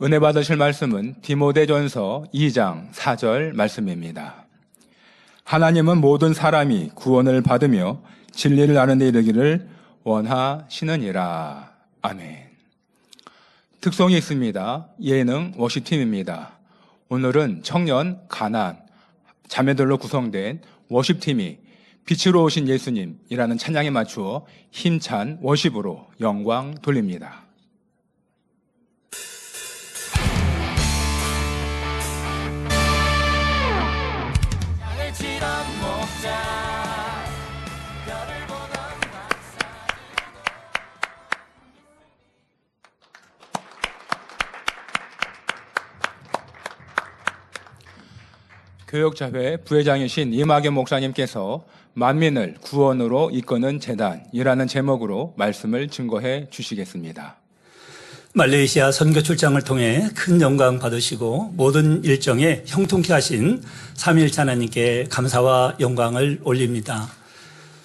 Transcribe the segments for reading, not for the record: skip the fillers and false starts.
은혜 받으실 말씀은 디모데전서 2장 4절 말씀입니다. 하나님은 모든 사람이 구원을 받으며 진리를 아는 데 이르기를 원하시느니라. 아멘. 특성이 있습니다. 예능 워십팀입니다. 오늘은 청년, 가난, 자매들로 구성된 워십팀이 빛으로 오신 예수님이라는 찬양에 맞추어 힘찬 워십으로 영광 돌립니다. 교역자회 부회장이신 이마경 목사님께서 만민을 구원으로 이끄는 재단이라는 제목으로 말씀을 증거해 주시겠습니다. 말레이시아 선교 출장을 통해 큰 영광 받으시고 모든 일정에 형통케 하신 삼위일체 하나님께 감사와 영광을 올립니다.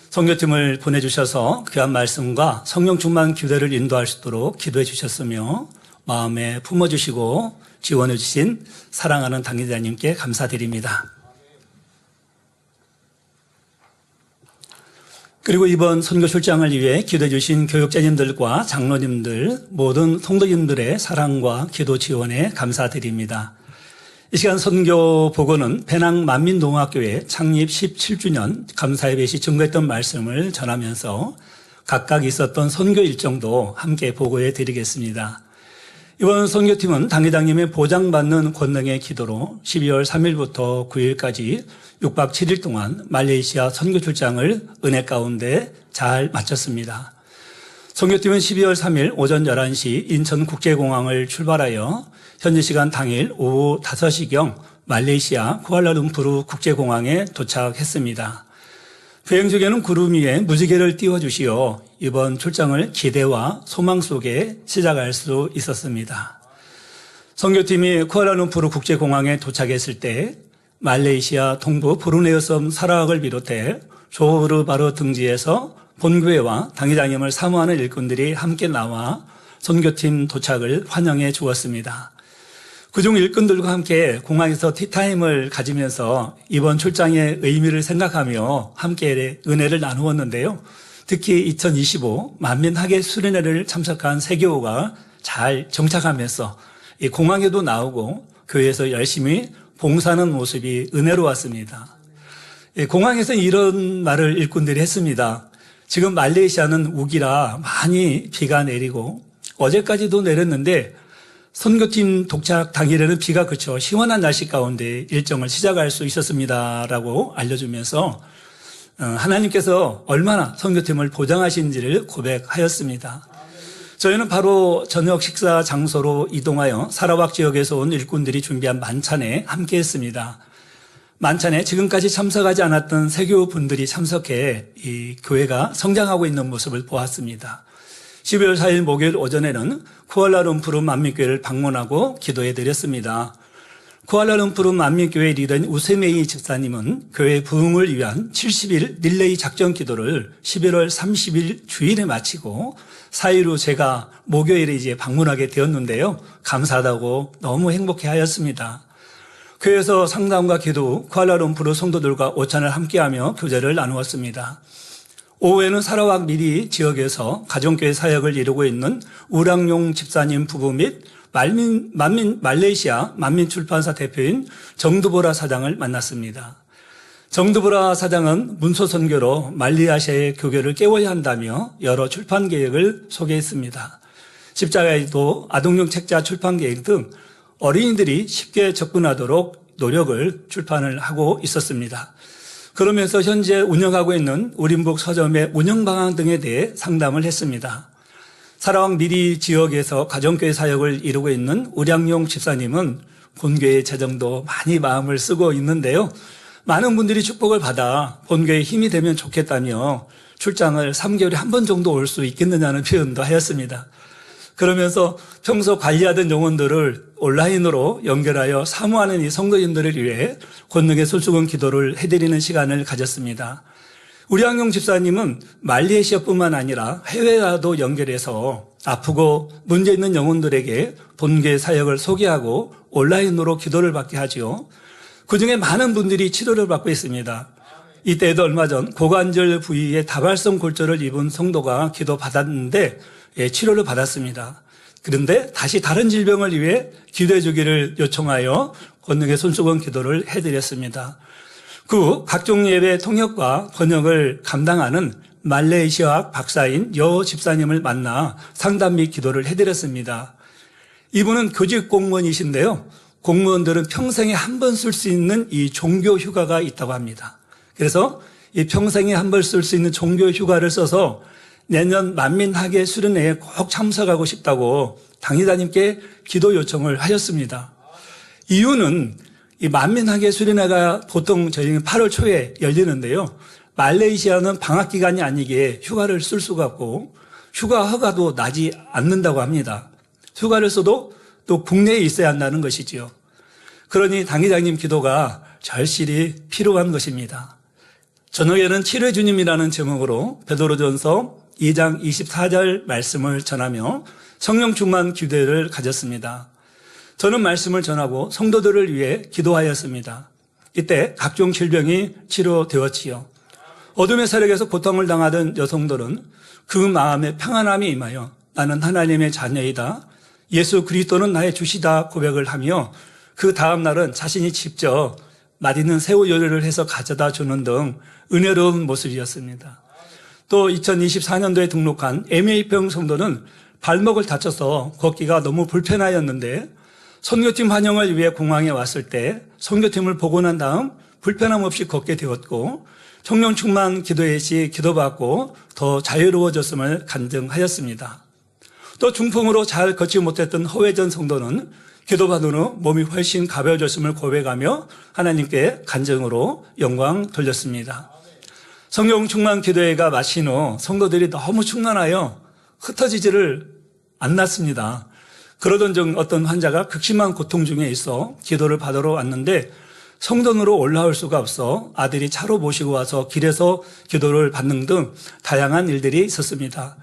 선교팀을 보내주셔서 귀한 말씀과 성령 충만 교대를 인도할 수 있도록 기도해 주셨으며 마음에 품어주시고 지원해 주신 사랑하는 당회장님께 감사드립니다. 그리고 이번 선교 출장을 위해 기도해 주신 교육자님들과 장로님들, 모든 성도님들의 사랑과 기도 지원에 감사드립니다. 이 시간 선교 보고는 배낭 만민동학교회 창립 17주년 감사예배 시 증거했던 말씀을 전하면서 각각 있었던 선교 일정도 함께 보고해 드리겠습니다. 이번 선교팀은 당회장님의 보장받는 권능의 기도로 12월 3일부터 9일까지 6박 7일 동안 말레이시아 선교 출장을 은혜 가운데 잘 마쳤습니다. 선교팀은 12월 3일 오전 11시 인천국제공항을 출발하여 현지 시간 당일 오후 5시경 말레이시아 쿠알라룸푸르 국제공항에 도착했습니다. 비행 중에는 구름 위에 무지개를 띄워주시어 이번 출장을 기대와 소망 속에 시작할 수 있었습니다. 선교팀이 쿠알라룸푸르 국제공항에 도착했을 때 말레이시아 동부 브루네이 섬 사라왁을 비롯해 조호르 바르 등지에서 본교회와 당회장님을 사모하는 일꾼들이 함께 나와 선교팀 도착을 환영해 주었습니다. 그중 일꾼들과 함께 공항에서 티타임을 가지면서 이번 출장의 의미를 생각하며 함께 은혜를 나누었는데요. 특히 2025 만민학예 수련회를 참석한 세교우가 잘 정착하면서 이 공항에도 나오고 교회에서 열심히 봉사하는 모습이 은혜로웠습니다. 공항에서 이런 말을 일꾼들이 했습니다. 지금 말레이시아는 우기라 많이 비가 내리고 어제까지도 내렸는데 선교팀 도착 당일에는 비가 그쳐 시원한 날씨 가운데 일정을 시작할 수 있었습니다라고 알려주면서 하나님께서 얼마나 선교팀을 보장하신지를 고백하였습니다. 저희는 바로 저녁 식사 장소로 이동하여 사라왁 지역에서 온 일꾼들이 준비한 만찬에 함께했습니다. 만찬에 지금까지 참석하지 않았던 세교분들이 참석해 이 교회가 성장하고 있는 모습을 보았습니다. 12월 4일 목요일 오전에는 쿠알라룸푸르 만민교회를 방문하고 기도해 드렸습니다. 쿠알라룸푸르 만민교회 리더인 우세메이 집사님은 교회 부흥을 위한 70일 릴레이 작전 기도를 11월 30일 주일에 마치고 4일 후 제가 목요일에 이제 방문하게 되었는데요. 감사하다고 너무 행복해 하였습니다. 교회에서 상담과 기도, 쿠알라룸푸르 성도들과 오찬을 함께하며 교제를 나누었습니다. 오후에는 사라왁 미리 지역에서 가정교회 사역을 이루고 있는 우랑용 집사님 부부 및 말레이시아 만민출판사 대표인 정두보라 사장을 만났습니다. 정두보라 사장은 문서선교로 말레이시아의 교회를 깨워야 한다며 여러 출판 계획을 소개했습니다. 십자가에도 아동용 책자 출판 계획 등 어린이들이 쉽게 접근하도록 노력을 출판을 하고 있었습니다. 그러면서 현재 운영하고 있는 우림북 서점의 운영 방안 등에 대해 상담을 했습니다. 사라왁 미리 지역에서 가정교회 사역을 이루고 있는 우량용 집사님은 본교회 재정도 많이 마음을 쓰고 있는데요. 많은 분들이 축복을 받아 본교회에 힘이 되면 좋겠다며 출장을 3개월에 한 번 정도 올 수 있겠느냐는 표현도 하였습니다. 그러면서 평소 관리하던 영혼들을 온라인으로 연결하여 사모하는 이 성도님들을 위해 권능의 솔직한 기도를 해드리는 시간을 가졌습니다. 우량용 집사님은 말레이시아뿐만 아니라 해외와도 연결해서 아프고 문제 있는 영혼들에게 본교회 사역을 소개하고 온라인으로 기도를 받게 하지요. 그중에 많은 분들이 치료를 받고 있습니다. 이때에도 얼마 전 고관절 부위에 다발성 골절을 입은 성도가 기도 받았는데 치료를 받았습니다. 그런데 다시 다른 질병을 위해 기도해 주기를 요청하여 권능의 손수건 기도를 해드렸습니다. 그 각종 예배 통역과 번역을 감당하는 말레이시아 박사인 여 집사님을 만나 상담 및 기도를 해드렸습니다. 이분은 교직 공무원이신데요. 공무원들은 평생에 한 번 쓸 수 있는 이 종교 휴가가 있다고 합니다. 그래서 이 평생에 한 번 쓸 수 있는 종교 휴가를 써서 내년 만민학예 수련회에 꼭 참석하고 싶다고 당회장님께 기도 요청을 하셨습니다. 이유는 이 만민학예 수련회가 보통 저희는 8월 초에 열리는데요. 말레이시아는 방학 기간이 아니기에 휴가를 쓸 수가 없고 휴가 허가도 나지 않는다고 합니다. 휴가를 써도 또 국내에 있어야 한다는 것이지요. 그러니 당회장님 기도가 절실히 필요한 것입니다. 저녁에는 치료의 주님이라는 제목으로 베드로전서 2장 24절 말씀을 전하며 성령 충만 기도회를 가졌습니다. 저는 말씀을 전하고 성도들을 위해 기도하였습니다. 이때 각종 질병이 치료되었지요. 어둠의 세력에서 고통을 당하던 여성들은 그 마음에 평안함이 임하여 나는 하나님의 자녀이다. 예수 그리스도는 나의 주시다 고백을 하며 그 다음 날은 자신이 직접 맛있는 새우 요리를 해서 가져다 주는 등 은혜로운 모습이었습니다. 또 2024년도에 등록한 MA병 성도는 발목을 다쳐서 걷기가 너무 불편하였는데 선교팀 환영을 위해 공항에 왔을 때 선교팀을 보고 난 다음 불편함 없이 걷게 되었고 성령 충만 기도회 시 기도받고 더 자유로워졌음을 간증하였습니다. 또 중풍으로 잘 걷지 못했던 허회전 성도는 기도받은 후 몸이 훨씬 가벼워졌음을 고백하며 하나님께 간증으로 영광 돌렸습니다. 성령 충만 기도회가 마친 후 성도들이 너무 충만하여 흩어지지를 않았습니다. 그러던 중 어떤 환자가 극심한 고통 중에 있어 기도를 받으러 왔는데 성전으로 올라올 수가 없어 아들이 차로 모시고 와서 길에서 기도를 받는 등 다양한 일들이 있었습니다.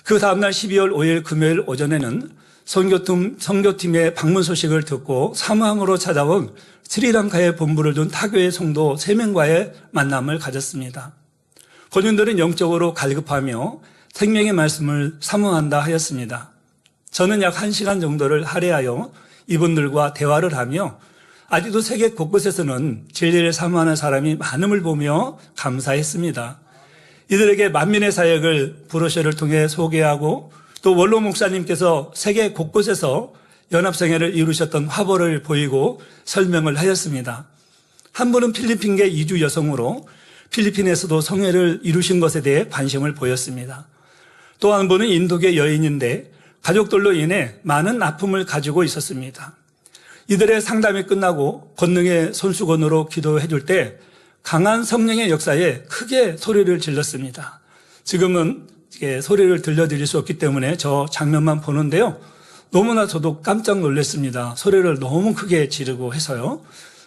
그 다음날 12월 5일 금요일 오전에는 선교팀의 방문 소식을 듣고 사무함으로 찾아온 스리랑카에 본부를 둔 타교의 성도 3명과의 만남을 가졌습니다. 본인들은 영적으로 갈급하며 생명의 말씀을 사모한다 하였습니다. 저는 약 1시간 정도를 할애하여 이분들과 대화를 하며 아직도 세계 곳곳에서는 진리를 사모하는 사람이 많음을 보며 감사했습니다. 이들에게 만민의 사역을 브로셔를 통해 소개하고 또 원로 목사님께서 세계 곳곳에서 연합성회를 이루셨던 화보를 보이고 설명을 하였습니다. 한 분은 필리핀계 이주 여성으로 필리핀에서도 성회를 이루신 것에 대해 관심을 보였습니다. 또 한 분은 인도계 여인인데 가족들로 인해 많은 아픔을 가지고 있었습니다. 이들의 상담이 끝나고 권능의 손수건으로 기도해 줄 때 강한 성령의 역사에 크게 소리를 질렀습니다. 지금은 소리를 들려드릴 수 없기 때문에 저 장면만 보는데요. 너무나 저도 깜짝 놀랐습니다. 소리를 너무 크게 지르고 해서요.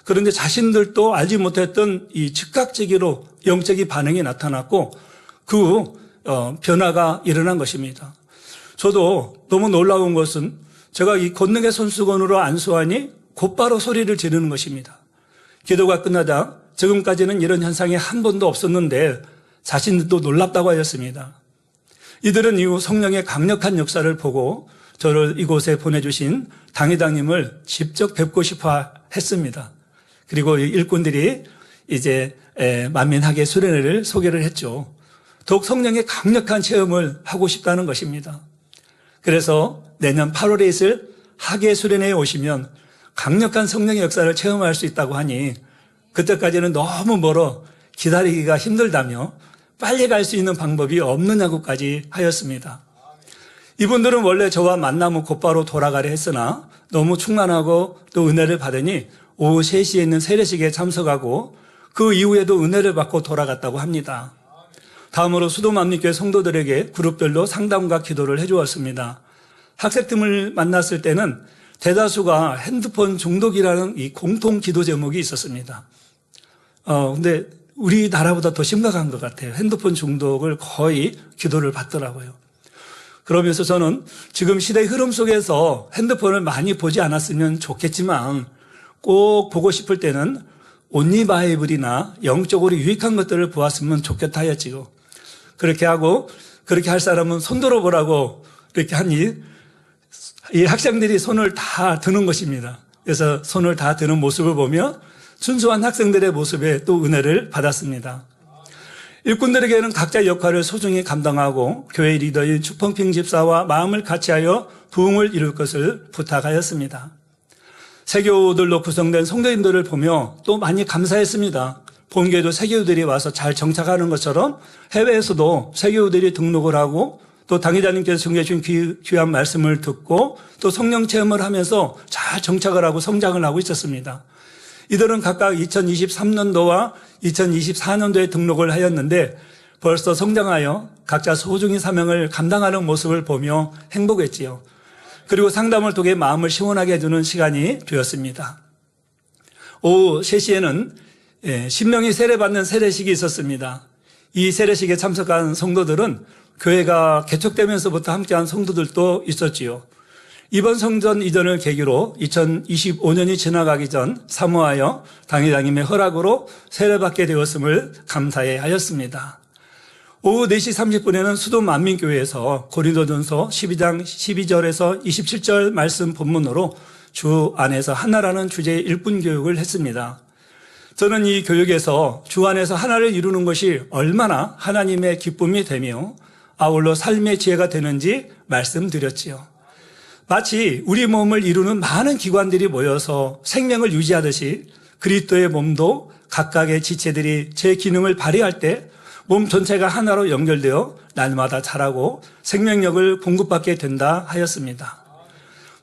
그런데 자신들도 알지 못했던 이 즉각적으로 영적인 반응이 나타났고 그 변화가 일어난 것입니다. 저도 너무 놀라운 것은 제가 이 권능의 손수건으로 안수하니 곧바로 소리를 지르는 것입니다. 기도가 끝나자 지금까지는 이런 현상이 한 번도 없었는데 자신들도 놀랍다고 하였습니다. 이들은 이후 성령의 강력한 역사를 보고 저를 이곳에 보내주신 당회장님을 직접 뵙고 싶어 했습니다. 그리고 일꾼들이 이제 만민학예 수련회를 소개를 했죠. 더욱 성령의 강력한 체험을 하고 싶다는 것입니다. 그래서 내년 8월에 있을 학예 수련회에 오시면 강력한 성령의 역사를 체험할 수 있다고 하니 그때까지는 너무 멀어 기다리기가 힘들다며 빨리 갈 수 있는 방법이 없느냐고까지 하였습니다. 이분들은 원래 저와 만나면 곧바로 돌아가려 했으나 너무 충만하고 또 은혜를 받으니 오후 3시에 있는 세례식에 참석하고 그 이후에도 은혜를 받고 돌아갔다고 합니다. 다음으로 수도만민교회 성도들에게 그룹별로 상담과 기도를 해주었습니다. 학생팀을 만났을 때는 대다수가 핸드폰 중독이라는 이 공통 기도 제목이 있었습니다. 근데 우리나라보다 더 심각한 것 같아요. 핸드폰 중독을 거의 기도를 받더라고요. 그러면서 저는 지금 시대의 흐름 속에서 핸드폰을 많이 보지 않았으면 좋겠지만 꼭 보고 싶을 때는 온리 바이블이나 영적으로 유익한 것들을 보았으면 좋겠다 하였지요. 그렇게 하고 그렇게 할 사람은 손 들어보라고 이렇게 하니 이 학생들이 손을 다 드는 것입니다. 그래서 손을 다 드는 모습을 보며 순수한 학생들의 모습에 또 은혜를 받았습니다. 일꾼들에게는 각자 역할을 소중히 감당하고 교회 리더인 추펑핑 집사와 마음을 같이하여 부흥을 이룰 것을 부탁하였습니다. 세교들로 구성된 성도님들을 보며 또 많이 감사했습니다. 본교에도 세교들이 와서 잘 정착하는 것처럼 해외에서도 세교들이 등록을 하고 또 당회자님께서 전해 주신 귀한 말씀을 듣고 또 성령 체험을 하면서 잘 정착을 하고 성장을 하고 있었습니다. 이들은 각각 2023년도와 2024년도에 등록을 하였는데 벌써 성장하여 각자 소중히 사명을 감당하는 모습을 보며 행복했지요. 그리고 상담을 통해 마음을 시원하게 해주는 시간이 되었습니다. 오후 3시에는 신명이 세례받는 세례식이 있었습니다. 이 세례식에 참석한 성도들은 교회가 개척되면서부터 함께한 성도들도 있었지요. 이번 성전 이전을 계기로 2025년이 지나가기 전 사모하여 당회장님의 허락으로 세례받게 되었음을 감사해 하였습니다. 오후 4시 30분에는 수도 만민교회에서 고린도전서 12장 12절에서 27절 말씀 본문으로 주 안에서 하나라는 주제의 일분 교육을 했습니다. 저는 이 교육에서 주 안에서 하나를 이루는 것이 얼마나 하나님의 기쁨이 되며 아울러 삶의 지혜가 되는지 말씀드렸지요. 마치 우리 몸을 이루는 많은 기관들이 모여서 생명을 유지하듯이 그리스도의 몸도 각각의 지체들이 제 기능을 발휘할 때 몸 전체가 하나로 연결되어 날마다 자라고 생명력을 공급받게 된다 하였습니다.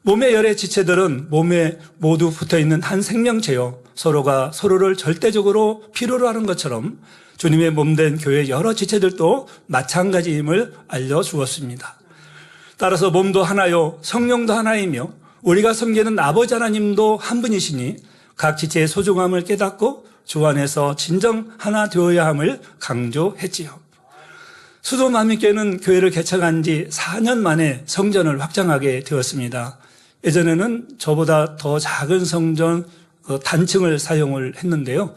몸의 열의 지체들은 몸에 모두 붙어있는 한 생명체요. 서로가 서로를 절대적으로 필요로 하는 것처럼 주님의 몸된 교회 여러 지체들도 마찬가지임을 알려주었습니다. 따라서 몸도 하나요, 성령도 하나이며 우리가 섬기는 아버지 하나님도 한 분이시니 각 지체의 소중함을 깨닫고 주 안에서 진정 하나 되어야 함을 강조했지요. 수도 만민교회는 교회를 개척한 지 4년 만에 성전을 확장하게 되었습니다. 예전에는 저보다 더 작은 성전 단층을 사용을 했는데요.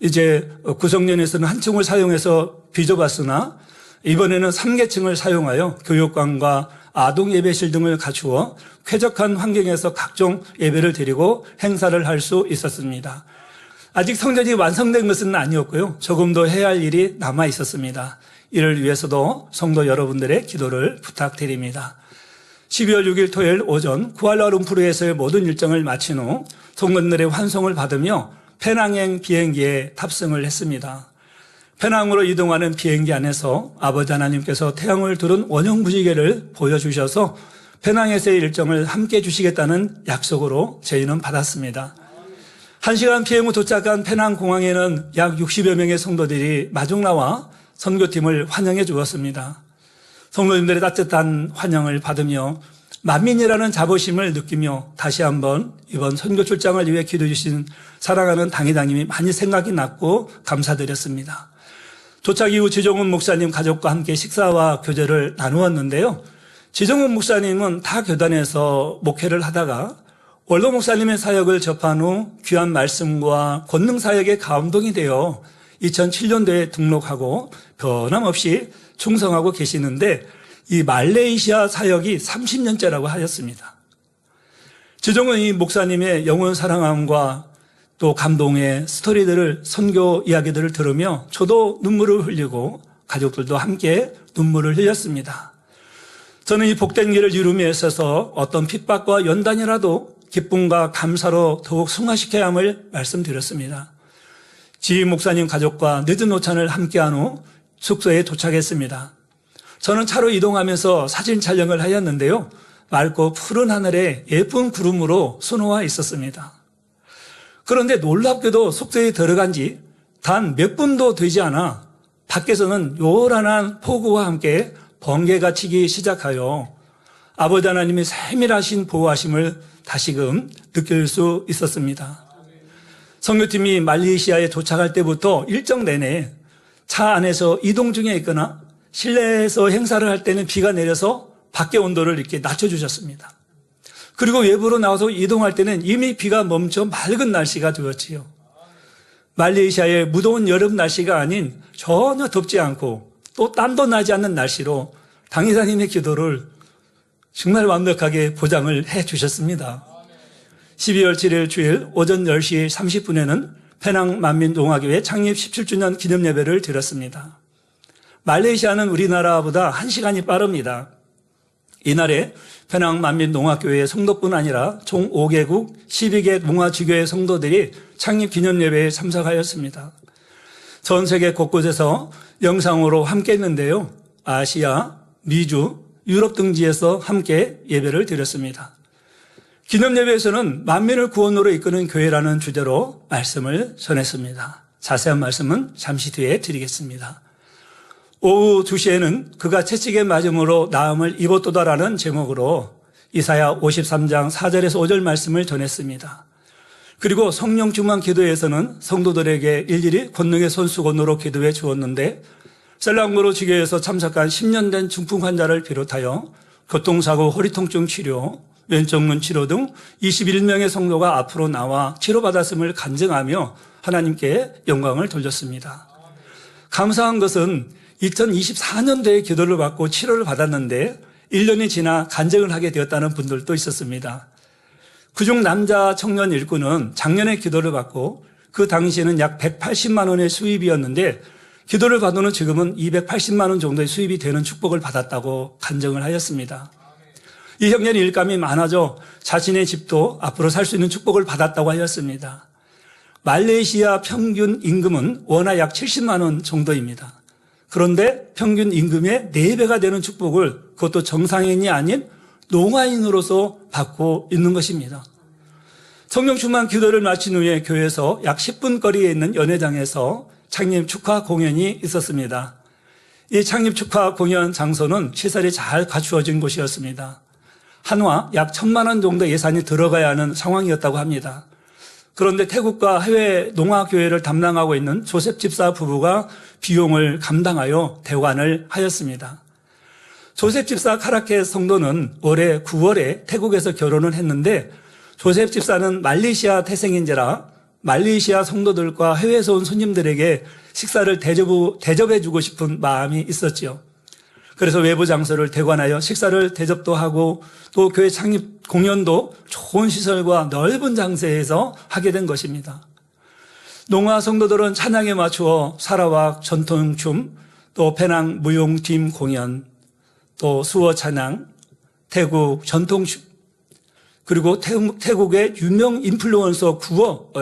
이제 구성년에서는 한 층을 사용해서 빚어봤으나 이번에는 3개층을 사용하여 교육관과 아동 예배실 등을 갖추어 쾌적한 환경에서 각종 예배를 드리고 행사를 할 수 있었습니다. 아직 성전이 완성된 것은 아니었고요. 조금 더 해야 할 일이 남아 있었습니다. 이를 위해서도 성도 여러분들의 기도를 부탁드립니다. 12월 6일 토요일 오전 쿠알라룸푸르에서의 모든 일정을 마친 후 성도들의 환송을 받으며 페낭행 비행기에 탑승을 했습니다. 페낭으로 이동하는 비행기 안에서 아버지 하나님께서 태양을 두른 원형 무지개를 보여주셔서 페낭에서의 일정을 함께 해주시겠다는 약속으로 저희는 받았습니다. 1시간 비행 후 도착한 페낭 공항에는 약 60여 명의 성도들이 마중 나와 선교팀을 환영해 주었습니다. 성도님들의 따뜻한 환영을 받으며 만민이라는 자부심을 느끼며 다시 한번 이번 선교 출장을 위해 기도해 주신 사랑하는 당회장님이 많이 생각이 났고 감사드렸습니다. 도착 이후 지종훈 목사님 가족과 함께 식사와 교제를 나누었는데요. 지종훈 목사님은 타 교단에서 목회를 하다가 원로 목사님의 사역을 접한 후 귀한 말씀과 권능 사역에 감동이 되어 2007년도에 등록하고 변함없이 충성하고 계시는데 이 말레이시아 사역이 30년째라고 하였습니다. 지종은 이 목사님의 영혼 사랑함과 또 감동의 스토리들을 선교 이야기들을 들으며 저도 눈물을 흘리고 가족들도 함께 눈물을 흘렸습니다. 저는 이 복된 길을 이루며 있어서 어떤 핍박과 연단이라도 기쁨과 감사로 더욱 승화시켜야 함을 말씀드렸습니다. 지 목사님 가족과 늦은 오찬을 함께한 후 숙소에 도착했습니다. 저는 차로 이동하면서 사진 촬영을 하였는데요. 맑고 푸른 하늘에 예쁜 구름으로 수놓아 있었습니다. 그런데 놀랍게도 숙소에 들어간 지 단 몇 분도 되지 않아 밖에서는 요란한 폭우와 함께 번개가 치기 시작하여 아버지 하나님의 세밀하신 보호하심을 다시금 느낄 수 있었습니다. 선교팀이 말레이시아에 도착할 때부터 일정 내내 차 안에서 이동 중에 있거나 실내에서 행사를 할 때는 비가 내려서 밖의 온도를 이렇게 낮춰주셨습니다. 그리고 외부로 나와서 이동할 때는 이미 비가 멈춰 맑은 날씨가 되었지요. 말레이시아의 무더운 여름 날씨가 아닌 전혀 덥지 않고 또 땀도 나지 않는 날씨로 당회장님의 기도를 정말 완벽하게 보장을 해 주셨습니다. 12월 7일 주일 오전 10시 30분에는 페낭 만민동아교회 창립 17주년 기념예배를 드렸습니다. 말레이시아는 우리나라보다 1시간이 빠릅니다. 이날에 페낭 만민농화교회의 성도뿐 아니라 총 5개국 12개 농화지교회 성도들이 창립 기념예배에 참석하였습니다. 전 세계 곳곳에서 영상으로 함께 했는데요. 아시아, 미주, 유럽 등지에서 함께 예배를 드렸습니다. 기념예배에서는 만민을 구원으로 이끄는 교회라는 주제로 말씀을 전했습니다. 자세한 말씀은 잠시 뒤에 드리겠습니다. 오후 2시에는 그가 채찍에 맞음으로 나음을 입었도다라는 제목으로 이사야 53장 4절에서 5절 말씀을 전했습니다. 그리고 성령 충만 기도에서는 성도들에게 일일이 권능의 손수건으로 기도해 주었는데 셀랑구로 지교에서 참석한 10년 된 중풍 환자를 비롯하여 교통사고 허리통증 치료, 왼쪽 눈 치료 등 21명의 성도가 앞으로 나와 치료받았음을 간증하며 하나님께 영광을 돌렸습니다. 감사한 것은 2024년도에 기도를 받고 치료를 받았는데 1년이 지나 간증을 하게 되었다는 분들도 있었습니다. 그중 남자 청년 일꾼은 작년에 기도를 받고 그 당시에는 약 180만 원의 수입이었는데 기도를 받은 후 지금은 280만 원 정도의 수입이 되는 축복을 받았다고 간증을 하였습니다. 이 형제는 일감이 많아져 자신의 집도 앞으로 살 수 있는 축복을 받았다고 하였습니다. 말레이시아 평균 임금은 원화 약 70만 원 정도입니다. 그런데 평균 임금의 4배가 되는 축복을 그것도 정상인이 아닌 농아인으로서 받고 있는 것입니다. 성령 충만 기도를 마친 후에 교회에서 약 10분 거리에 있는 연회장에서 창립 축하 공연이 있었습니다. 이 창립 축하 공연 장소는 시설이 잘 갖추어진 곳이었습니다. 한화 약 1,000만 원 정도 예산이 들어가야 하는 상황이었다고 합니다. 그런데 태국과 해외 농화교회를 담당하고 있는 조셉 집사 부부가 비용을 감당하여 대관을 하였습니다. 조셉 집사 카라케 성도는 올해 9월에 태국에서 결혼을 했는데 조셉 집사는 말레이시아 태생인지라 말레이시아 성도들과 해외에서 온 손님들에게 식사를 대접해주고 싶은 마음이 있었지요. 그래서 외부 장소를 대관하여 식사를 대접도 하고 또 교회 창립 공연도 좋은 시설과 넓은 장소에서 하게 된 것입니다. 농화 성도들은 찬양에 맞추어 사라왁 전통춤, 또 페낭 무용팀 공연, 또 수어 찬양, 태국 전통춤, 그리고 태국의 유명 인플루언서 구어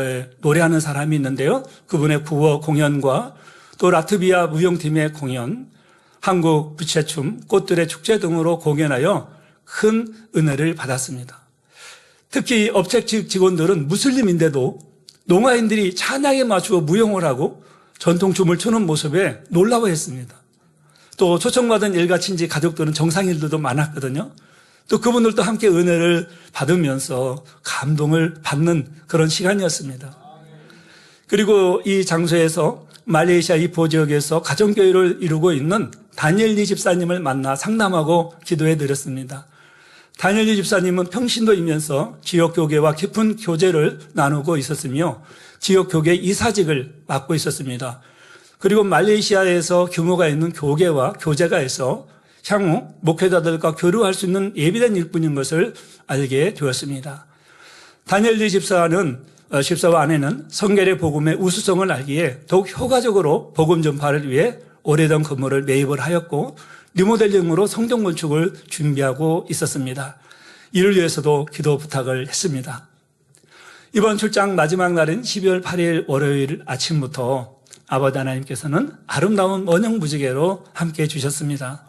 노래하는 사람이 있는데요. 그분의 구어 공연과 또 라트비아 무용팀의 공연, 한국 부채춤, 꽃들의 축제 등으로 공연하여 큰 은혜를 받았습니다. 특히 업체 측 직원들은 무슬림인데도 농아인들이 찬양에 맞추어 무용을 하고 전통춤을 추는 모습에 놀라워했습니다. 또 초청받은 일가친지 가족들은 정상인들도 많았거든요. 또 그분들도 함께 은혜를 받으면서 감동을 받는 그런 시간이었습니다. 그리고 이 장소에서 말레이시아 이포 지역에서 가정교회를 이루고 있는 다니엘리 집사님을 만나 상담하고 기도해 드렸습니다. 다니엘리 집사님은 평신도이면서 지역교계와 깊은 교제를 나누고 있었으며 지역교계 이사직을 맡고 있었습니다. 그리고 말레이시아에서 규모가 있는 교계와 교제가 해서 향후 목회자들과 교류할 수 있는 예비된 일꾼인 것을 알게 되었습니다. 다니엘리 집사와 아내는 성결의 복음의 우수성을 알기에 더욱 효과적으로 복음 전파를 위해 오래된 건물을 매입을 하였고 리모델링으로 성전 건축을 준비하고 있었습니다. 이를 위해서도 기도 부탁을 했습니다. 이번 출장 마지막 날인 12월 8일 월요일 아침부터 아버지 하나님께서는 아름다운 원형무지개로 함께해 주셨습니다.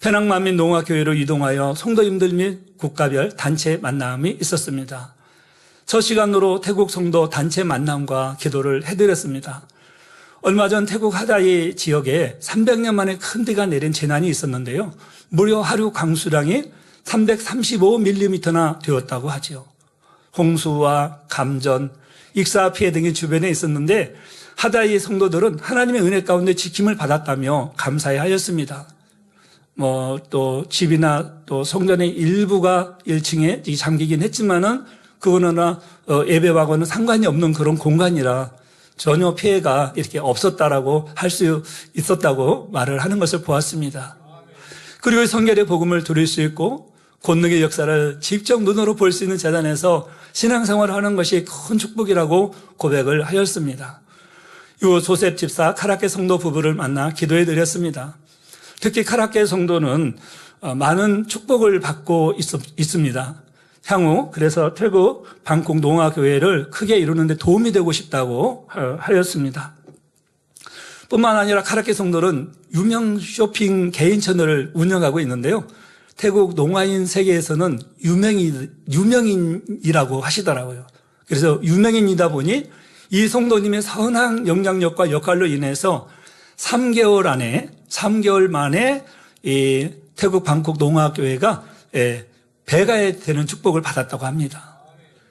페낭 만민 농화교회로 이동하여 성도님들 및 국가별 단체 만남이 있었습니다. 첫 시간으로 태국 성도 단체 만남과 기도를 해드렸습니다. 얼마 전 태국 하다이 지역에 300년 만에 큰 비가 내린 재난이 있었는데요. 무려 하루 강수량이 335mm나 되었다고 하지요. 홍수와 감전, 익사 피해 등이 주변에 있었는데 하다이 성도들은 하나님의 은혜 가운데 지킴을 받았다며 감사해 하였습니다. 또 집이나 또 성전의 일부가 1층에 잠기긴 했지만은 그거는 예배하고는 상관이 없는 그런 공간이라 전혀 피해가 이렇게 없었다라고 할 수 있었다고 말을 하는 것을 보았습니다. 그리고 성결의 복음을 들을 수 있고 권능의 역사를 직접 눈으로 볼 수 있는 재단에서 신앙생활을 하는 것이 큰 축복이라고 고백을 하였습니다. 이 조셉 집사 카라케 성도 부부를 만나 기도해 드렸습니다. 특히 카라케 성도는 많은 축복을 받고 있습니다. 향후 그래서 태국 방콕 농아교회를 크게 이루는 데 도움이 되고 싶다고 하였습니다. 뿐만 아니라 카라케 성도는 유명 쇼핑 개인 채널을 운영하고 있는데요. 태국 농아인 세계에서는 유명인이라고 하시더라고요. 그래서 유명인이다 보니 이 성도님의 선한 영향력과 역할로 인해서 3개월 만에 이 태국 방콕 농아교회가 배가 되는 축복을 받았다고 합니다.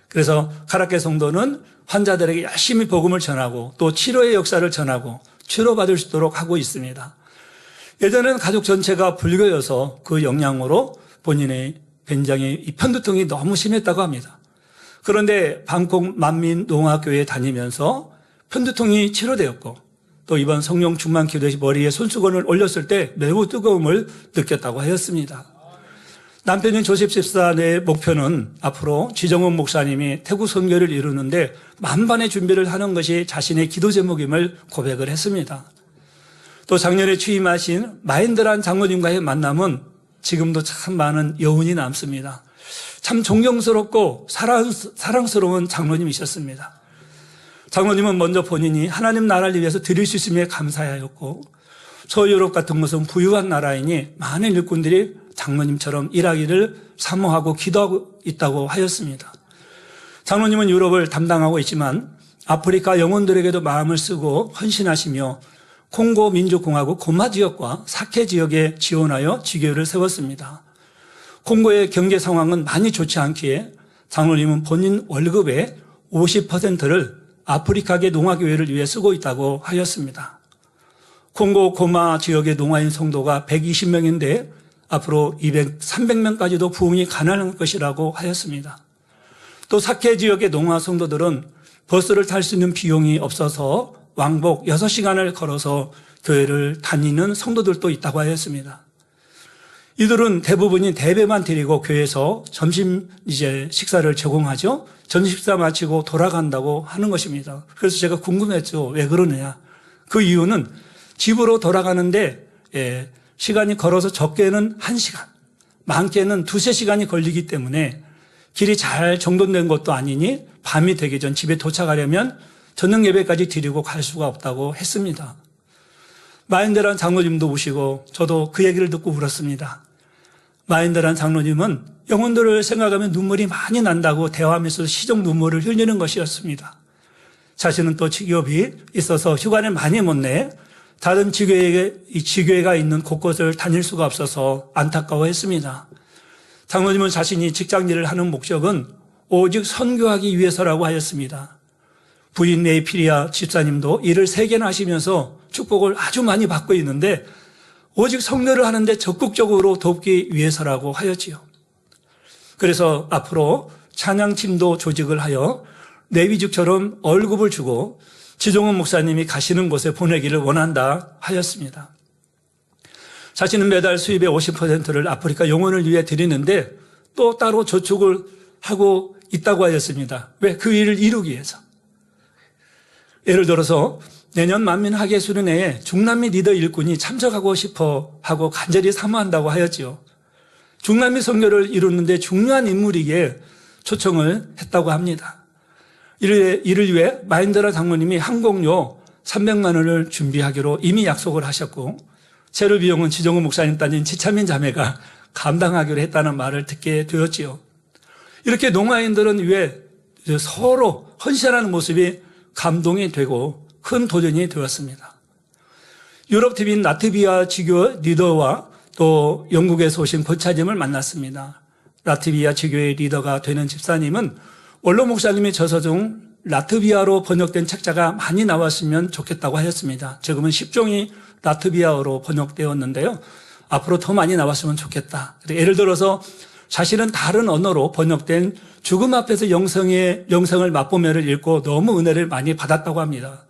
그래서 카라케 성도는 환자들에게 열심히 복음을 전하고 또 치료의 역사를 전하고 치료받을 수 있도록 하고 있습니다. 예전에는 가족 전체가 불교여서 그 영향으로 본인의 굉장히 편두통이 너무 심했다고 합니다. 그런데 방콕 만민농아교회에 다니면서 편두통이 치료되었고 또 이번 성령 충만 기도에서 머리에 손수건을 올렸을 때 매우 뜨거움을 느꼈다고 하였습니다. 남편인 조셉 집사의 목표는 앞으로 지정훈 목사님이 태국 선교를 이루는데 만반의 준비를 하는 것이 자신의 기도 제목임을 고백을 했습니다. 또 작년에 취임하신 마인드란 장로님과의 만남은 지금도 참 많은 여운이 남습니다. 참 존경스럽고 사랑스러운 장로님이셨습니다. 장로님은 먼저 본인이 하나님 나라를 위해서 드릴 수 있음에 감사하였고 서유럽 같은 것은 부유한 나라이니 많은 일꾼들이 장로님처럼 일하기를 사모하고 기도하고 있다고 하였습니다. 장로님은 유럽을 담당하고 있지만 아프리카 영혼들에게도 마음을 쓰고 헌신하시며 콩고 민주공화국 고마 지역과 사케 지역에 지원하여 지교회를 세웠습니다. 콩고의 경제 상황은 많이 좋지 않기에 장로님은 본인 월급의 50%를 아프리카계 농아교회를 위해 쓰고 있다고 하였습니다. 콩고 고마 지역의 농아인 성도가 120명인데 앞으로 300명까지도 부흥이 가능할 것이라고 하였습니다. 또 사케 지역의 농아 성도들은 버스를 탈 수 있는 비용이 없어서 왕복 6시간을 걸어서 교회를 다니는 성도들도 있다고 하였습니다. 이들은 대부분이 대배만 드리고 교회에서 점심 식사를 제공하죠. 점심 식사 마치고 돌아간다고 하는 것입니다. 그래서 제가 궁금했죠. 왜 그러느냐. 그 이유는 집으로 돌아가는데 시간이 걸어서 적게는 1시간, 많게는 2-3시간이 걸리기 때문에 길이 잘 정돈된 것도 아니니 밤이 되기 전 집에 도착하려면 저녁 예배까지 드리고 갈 수가 없다고 했습니다. 마인드란 장로님도 오시고 저도 그 얘기를 듣고 울었습니다. 마인드란 장로님은 영혼들을 생각하면 눈물이 많이 난다고 대화하면서 시적 눈물을 흘리는 것이었습니다. 자신은 또 직업이 있어서 휴가를 많이 못 내 다른 지교회가 있는 곳곳을 다닐 수가 없어서 안타까워했습니다. 장로님은 자신이 직장일을 하는 목적은 오직 선교하기 위해서라고 하였습니다. 부인 네이피리아 집사님도 일을 3개나 하시면서 축복을 아주 많이 받고 있는데 오직 선교를 하는데 적극적으로 돕기 위해서라고 하였지요. 그래서 앞으로 찬양팀도 조직을 하여 레위직처럼 월급을 주고 지종훈 목사님이 가시는 곳에 보내기를 원한다 하였습니다. 자신은 매달 수입의 50%를 아프리카 영혼을 위해 드리는데 또 따로 저축을 하고 있다고 하였습니다. 왜? 그 일을 이루기 위해서. 예를 들어서 내년 만민학예 수련회에 중남미 리더 일꾼이 참석하고 싶어 하고 간절히 사모한다고 하였지요. 중남미 선교를 이루는데 중요한 인물이기에 초청을 했다고 합니다. 이를 위해 마인드라 장로님이 항공료 300만 원을 준비하기로 이미 약속을 하셨고 재료 비용은 지정훈 목사님 따님 지차민 자매가 감당하기로 했다는 말을 듣게 되었지요. 이렇게 농아인들은 왜 서로 헌신하는 모습이 감동이 되고 큰 도전이 되었습니다. 유럽 TV인 라트비아 지교 리더와 또 영국에서 오신 권차님을 만났습니다. 라트비아 지교의 리더가 되는 집사님은 원로 목사님의 저서 중 라트비아로 번역된 책자가 많이 나왔으면 좋겠다고 하였습니다. 지금은 10종이 라트비아어로 번역되었는데요. 앞으로 더 많이 나왔으면 좋겠다. 예를 들어서 자신은 다른 언어로 번역된 죽음 앞에서 영성을 맛보며를 읽고 너무 은혜를 많이 받았다고 합니다.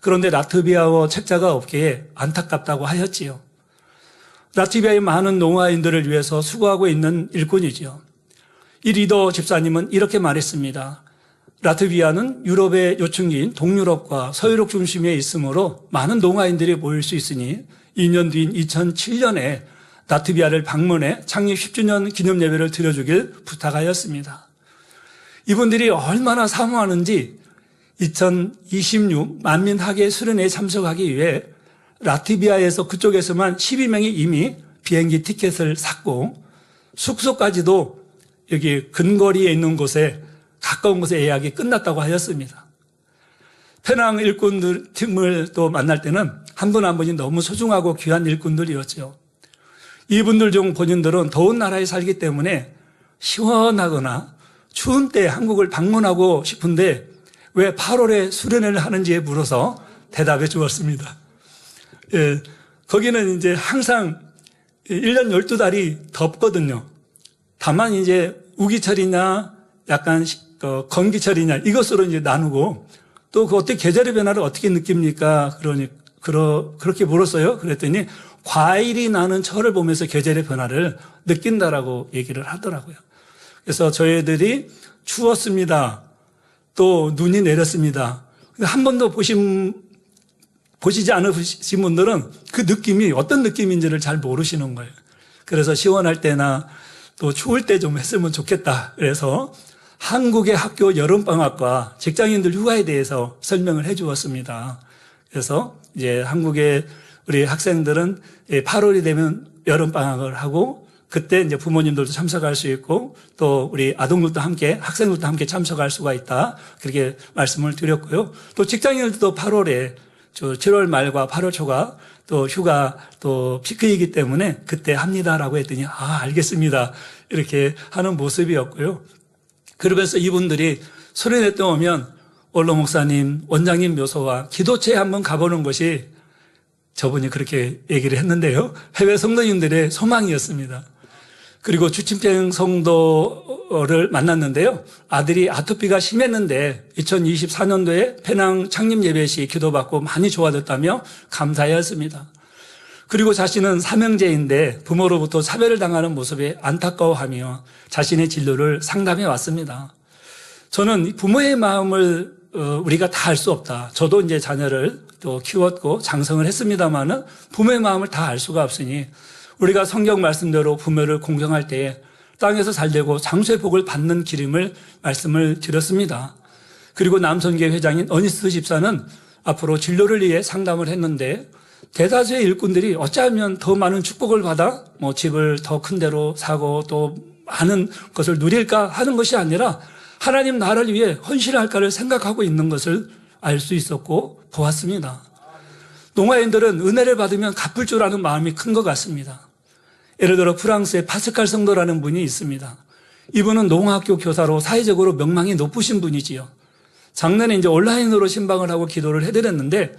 그런데 라트비아어 책자가 없기에 안타깝다고 하였지요. 라트비아의 많은 농아인들을 위해서 수고하고 있는 일꾼이지요. 이 리더 집사님은 이렇게 말했습니다. 라트비아는 유럽의 요충지인 동유럽과 서유럽 중심에 있으므로 많은 농아인들이 모일 수 있으니 2년 뒤인 2007년에 라트비아를 방문해 창립 10주년 기념 예배를 드려주길 부탁하였습니다. 이분들이 얼마나 사모하는지 2026 만민학예 수련회에 참석하기 위해 라트비아에서 그쪽에서만 12명이 이미 비행기 티켓을 샀고 숙소까지도 여기 근거리에 있는 곳에 가까운 곳에 예약이 끝났다고 하였습니다. 페낭 일꾼들 팀을 또 만날 때는 한 분 한 분이 너무 소중하고 귀한 일꾼들이었죠. 이분들 중 본인들은 더운 나라에 살기 때문에 시원하거나 추운 때 한국을 방문하고 싶은데 왜 8월에 수련회를 하는지에 물어서 대답해 주었습니다. 예, 거기는 이제 항상 1년 12달이 덥거든요. 다만 이제 우기철이냐 약간 건기철이냐 이것으로 이제 나누고 또 그 어떻게 계절의 변화를 어떻게 느낍니까? 그렇게 물었어요. 그랬더니 과일이 나는 철을 보면서 계절의 변화를 느낀다라고 얘기를 하더라고요. 그래서 저희들이 추웠습니다. 또 눈이 내렸습니다. 한 번도 보시지 않으신 분들은 그 느낌이 어떤 느낌인지를 잘 모르시는 거예요. 그래서 시원할 때나 또 추울 때 좀 했으면 좋겠다. 그래서 한국의 학교 여름방학과 직장인들 휴가에 대해서 설명을 해 주었습니다. 그래서 이제 한국의 우리 학생들은 8월이 되면 여름방학을 하고 그때 이제 부모님들도 참석할 수 있고 또 우리 아동들도 함께 학생들도 함께 참석할 수가 있다. 그렇게 말씀을 드렸고요. 또 직장인들도 8월에 7월 말과 8월 초가 또 휴가 또 피크이기 때문에 그때 합니다라고 했더니 알겠습니다. 이렇게 하는 모습이었고요. 그러면서 이분들이 수련회 때 오면 원로 목사님, 원장님 묘소와 기도체에 한번 가보는 것이 저분이 그렇게 얘기를 했는데요. 해외 성도님들의 소망이었습니다. 그리고 주침병 성도를 만났는데요. 아들이 아토피가 심했는데 2024년도에 페낭 창립 예배 시 기도받고 많이 좋아졌다며 감사하였습니다. 그리고 자신은 삼형제인데 부모로부터 차별을 당하는 모습에 안타까워하며 자신의 진로를 상담해 왔습니다. 저는 부모의 마음을 우리가 다 알 수 없다. 저도 이제 자녀를 또 키웠고 장성을 했습니다만은 부모의 마음을 다 알 수가 없으니 우리가 성경 말씀대로 부모를 공경할 때에 땅에서 살되고 장수의 복을 받는 기름을 말씀을 드렸습니다. 그리고 남선교 회장인 어니스트 집사는 앞으로 진로를 위해 상담을 했는데 대다수의 일꾼들이 어쩌면 더 많은 축복을 받아 집을 더 큰 데로 사고 또 많은 것을 누릴까 하는 것이 아니라 하나님 나라를 위해 헌신할까를 생각하고 있는 것을 알 수 있었고 보았습니다. 농아인들은 은혜를 받으면 갚을 줄 아는 마음이 큰 것 같습니다. 예를 들어 프랑스의 파스칼 성도라는 분이 있습니다. 이분은 농학교 교사로 사회적으로 명망이 높으신 분이지요. 작년에 이제 온라인으로 신방을 하고 기도를 해드렸는데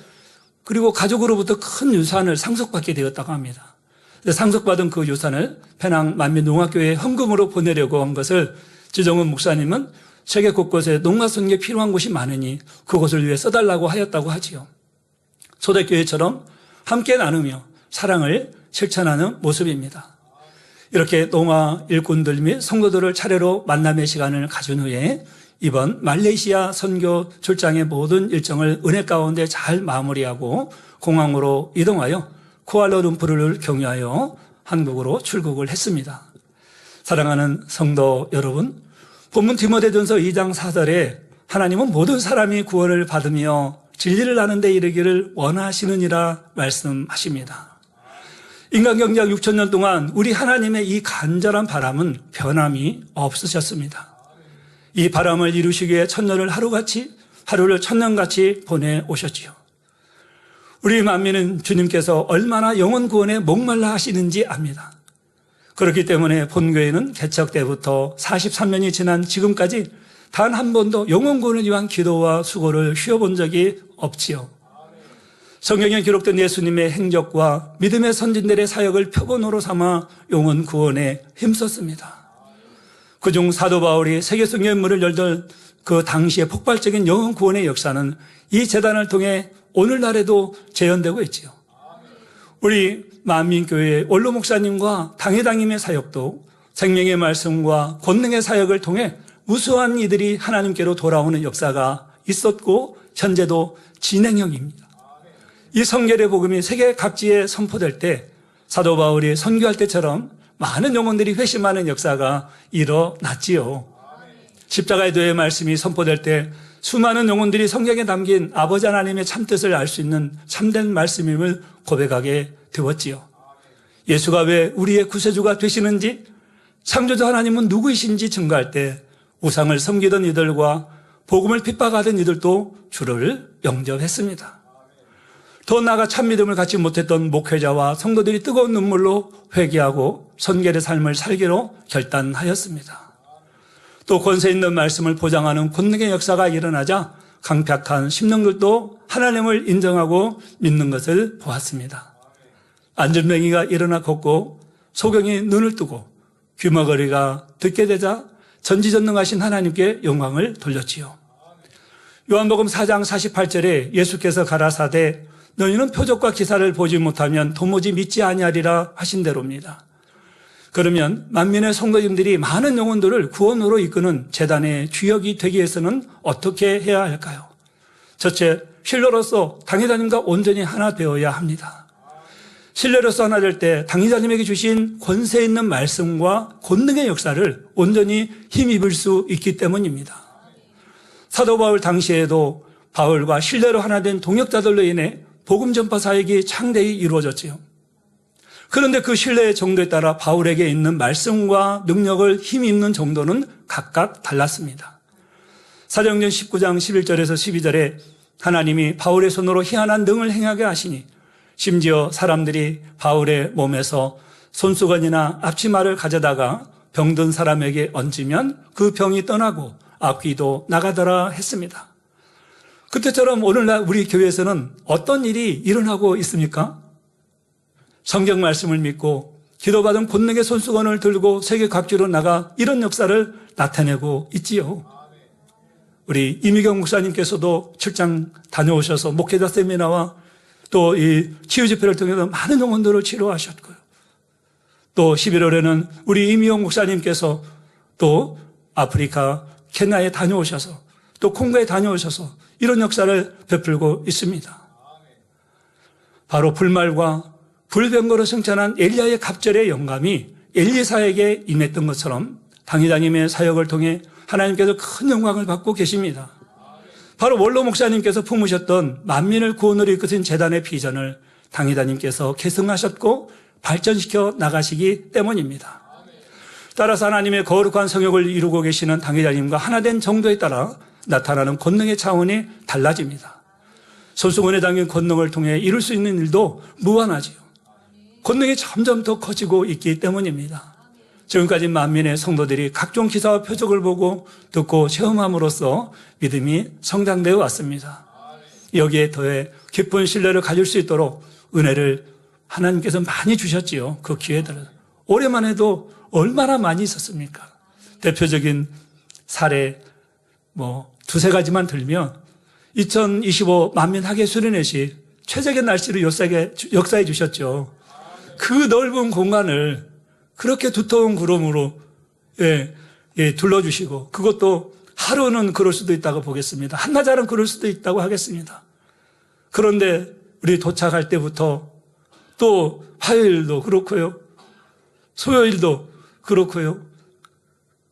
그리고 가족으로부터 큰 유산을 상속받게 되었다고 합니다. 상속받은 그 유산을 페낭 만민농학교에 헌금으로 보내려고 한 것을 지정은 목사님은 세계 곳곳에 농가선교에 필요한 곳이 많으니 그곳을 위해 써달라고 하였다고 하지요. 초대교회처럼 함께 나누며 사랑을 실천하는 모습입니다. 이렇게 농아 일꾼들 및 성도들을 차례로 만남의 시간을 가진 후에 이번 말레이시아 선교 출장의 모든 일정을 은혜 가운데 잘 마무리하고 공항으로 이동하여 쿠알라룸푸르를 경유하여 한국으로 출국을 했습니다. 사랑하는 성도 여러분, 본문 디모데전서 2장 4절에 하나님은 모든 사람이 구원을 받으며 진리를 아는 데 이르기를 원하시느니라 말씀하십니다. 인간경작 6,000년 동안 우리 하나님의 이 간절한 바람은 변함이 없으셨습니다. 이 바람을 이루시기 위해 천년을 하루를 천년같이 보내오셨지요. 우리 만민은 주님께서 얼마나 영혼 구원에 목말라 하시는지 압니다. 그렇기 때문에 본교회는 개척 때부터 43년이 지난 지금까지 단 한 번도 영혼 구원을 위한 기도와 수고를 쉬어본 적이 없지요. 성경에 기록된 예수님의 행적과 믿음의 선진들의 사역을 표본으로 삼아 영혼 구원에 힘썼습니다. 그중 사도 바울이 세계 성경의 문을 열던 그 당시의 폭발적인 영혼 구원의 역사는 이 재단을 통해 오늘날에도 재현되고 있지요. 우리 만민교회 원로 목사님과 당회장님의 사역도 생명의 말씀과 권능의 사역을 통해 무수한 이들이 하나님께로 돌아오는 역사가 있었고 현재도 진행형입니다. 이 성결의 복음이 세계 각지에 선포될 때 사도 바울이 선교할 때처럼 많은 영혼들이 회심하는 역사가 일어났지요. 십자가의 도의 말씀이 선포될 때 수많은 영혼들이 성경에 담긴 아버지 하나님의 참뜻을 알 수 있는 참된 말씀임을 고백하게 되었지요. 예수가 왜 우리의 구세주가 되시는지, 창조주 하나님은 누구이신지 증거할 때 우상을 섬기던 이들과 복음을 핍박하던 이들도 주를 영접했습니다. 더 나아가 참믿음을 갖지 못했던 목회자와 성도들이 뜨거운 눈물로 회개하고 선결의 삶을 살기로 결단하였습니다. 또 권세 있는 말씀을 보장하는 권능의 역사가 일어나자 강팍한 심령들도 하나님을 인정하고 믿는 것을 보았습니다. 안전뱅이가 일어나 걷고 소경이 눈을 뜨고 귀머거리가 듣게 되자 전지전능하신 하나님께 영광을 돌렸지요. 요한복음 4장 48절에 예수께서 가라사대 너희는 표적과 기사를 보지 못하면 도무지 믿지 아니하리라 하신 대로입니다. 그러면 만민의 성도님들이 많은 영혼들을 구원으로 이끄는 재단의 주역이 되기 위해서는 어떻게 해야 할까요? 첫째, 신뢰로서 당회장님과 온전히 하나 되어야 합니다. 신뢰로서 하나 될 때 당회장님에게 주신 권세 있는 말씀과 권능의 역사를 온전히 힘입을 수 있기 때문입니다. 사도 바울 당시에도 바울과 신뢰로 하나 된 동역자들로 인해 복음 전파 사역이 창대히 이루어졌지요. 그런데 그 신뢰의 정도에 따라 바울에게 있는 말씀과 능력을 힘입는 정도는 각각 달랐습니다. 사도행전 19장 11절에서 12절에 하나님이 바울의 손으로 희한한 능을 행하게 하시니 심지어 사람들이 바울의 몸에서 손수건이나 앞치마를 가져다가 병든 사람에게 얹으면 그 병이 떠나고 악귀도 나가더라 했습니다. 그때처럼 오늘날 우리 교회에서는 어떤 일이 일어나고 있습니까? 성경 말씀을 믿고 기도받은 권능의 손수건을 들고 세계 각지로 나가 이런 역사를 나타내고 있지요. 우리 이미경 목사님께서도 출장 다녀오셔서 목회자 세미나와 또 이 치유집회를 통해서 많은 영혼들을 치료하셨고요. 또 11월에는 우리 이미영 목사님께서 또 아프리카 케냐에 다녀오셔서 또 콩고에 다녀오셔서 이런 역사를 베풀고 있습니다. 바로 불말과 불병거로 승천한 엘리야의 갑절의 영감이 엘리사에게 임했던 것처럼 당회장님의 사역을 통해 하나님께서 큰 영광을 받고 계십니다. 바로 원로 목사님께서 품으셨던 만민을 구원으로 이끄신 재단의 비전을 당회장님께서 계승하셨고 발전시켜 나가시기 때문입니다. 따라서 하나님의 거룩한 성역을 이루고 계시는 당회장님과 하나 된 정도에 따라 나타나는 권능의 차원이 달라집니다. 손수건에 담긴 권능을 통해 이룰 수 있는 일도 무한하지요. 권능이 점점 더 커지고 있기 때문입니다. 지금까지 만민의 성도들이 각종 기사와 표적을 보고 듣고 체험함으로써 믿음이 성장되어 왔습니다. 여기에 더해 깊은 신뢰를 가질 수 있도록 은혜를 하나님께서 많이 주셨지요. 그 기회들을. 올해만 해도 얼마나 많이 있었습니까? 대표적인 사례 두세 가지만 들면 2025 만민 학예 수련회시 최적의 날씨를 역사해 주셨죠. 그 넓은 공간을 그렇게 두터운 구름으로 둘러주시고 그것도 하루는 그럴 수도 있다고 보겠습니다. 한나절은 그럴 수도 있다고 하겠습니다. 그런데 우리 도착할 때부터 또 화요일도 그렇고요. 수요일도 그렇고요.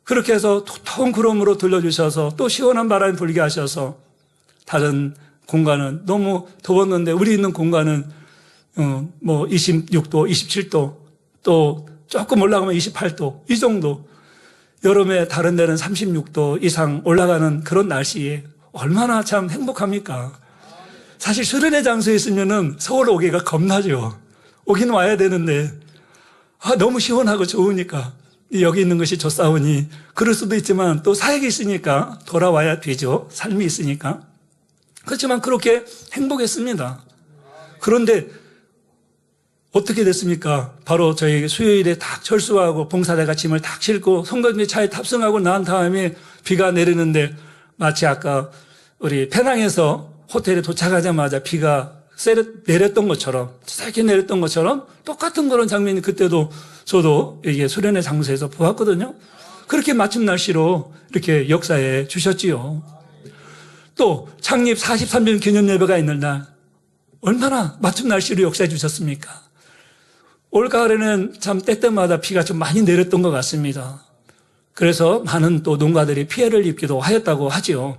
그렇게 해서 두터운 구름으로 둘러주셔서 또 시원한 바람이 불게 하셔서 다른 공간은 너무 더웠는데 우리 있는 공간은 26도, 27도 또 조금 올라가면 28도 이 정도 여름에 다른 데는 36도 이상 올라가는 그런 날씨에 얼마나 참 행복합니까? 사실 수련회 장소에 있으면은 서울 오기가 겁나죠. 오긴 와야 되는데 너무 시원하고 좋으니까 여기 있는 것이 좋사오니 그럴 수도 있지만 또 사역이 있으니까 돌아와야 되죠. 삶이 있으니까. 그렇지만 그렇게 행복했습니다. 그런데 어떻게 됐습니까? 바로 저희 수요일에 딱 철수하고 봉사대가 짐을 딱 싣고 성도님이 차에 탑승하고 난 다음에 비가 내리는데 마치 아까 우리 페낭에서 호텔에 도착하자마자 비가 내렸던 것처럼, 세게 내렸던 것처럼 똑같은 그런 장면이 그때도 저도 이게 수련회 장소에서 보았거든요. 그렇게 맞춤 날씨로 이렇게 역사해 주셨지요. 또 창립 43주년 기념 예배가 있는 날 얼마나 맞춤 날씨로 역사해 주셨습니까? 올가을에는 참 때때마다 비가 좀 많이 내렸던 것 같습니다. 그래서 많은 또 농가들이 피해를 입기도 하였다고 하지요.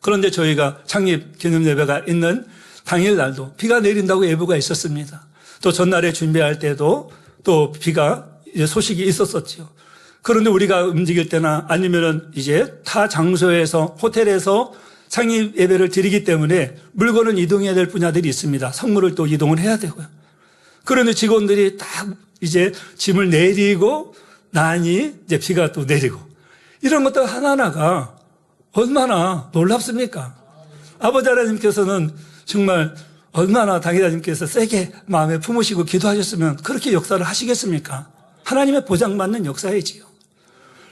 그런데 저희가 창립 기념 예배가 있는 당일날도 비가 내린다고 예보가 있었습니다. 또 전날에 준비할 때도 또 비가 이제 소식이 있었었죠. 그런데 우리가 움직일 때나 아니면은 이제 타 장소에서 호텔에서 창립 예배를 드리기 때문에 물건을 이동해야 될 분야들이 있습니다. 성물을 또 이동을 해야 되고요. 그런데 직원들이 딱 이제 짐을 내리고 나니 이제 비가 또 내리고 이런 것들 하나하나가 얼마나 놀랍습니까? 아버지 하나님께서는 정말 얼마나 당회자님께서 세게 마음에 품으시고 기도하셨으면 그렇게 역사를 하시겠습니까? 하나님의 보장받는 역사이지요.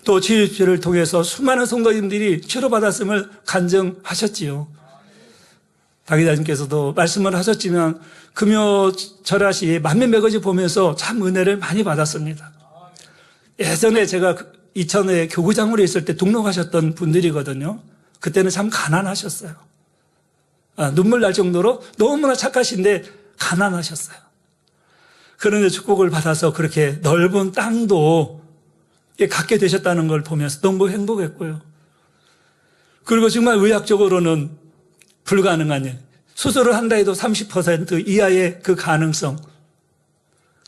또 치유제를 통해서 수많은 성도님들이 치료받았음을 간증하셨지요. 당회자님께서도 말씀을 하셨지만 금요 절하시 만면백거지 보면서 참 은혜를 많이 받았습니다. 예전에 제가 이천에 교구장으로 있을 때 등록하셨던 분들이거든요. 그때는 참 가난하셨어요. 눈물 날 정도로 너무나 착하신데 가난하셨어요. 그런데 축복을 받아서 그렇게 넓은 땅도 갖게 되셨다는 걸 보면서 너무 행복했고요. 그리고 정말 의학적으로는 불가능한 일. 수술을 한다 해도 30% 이하의 그 가능성.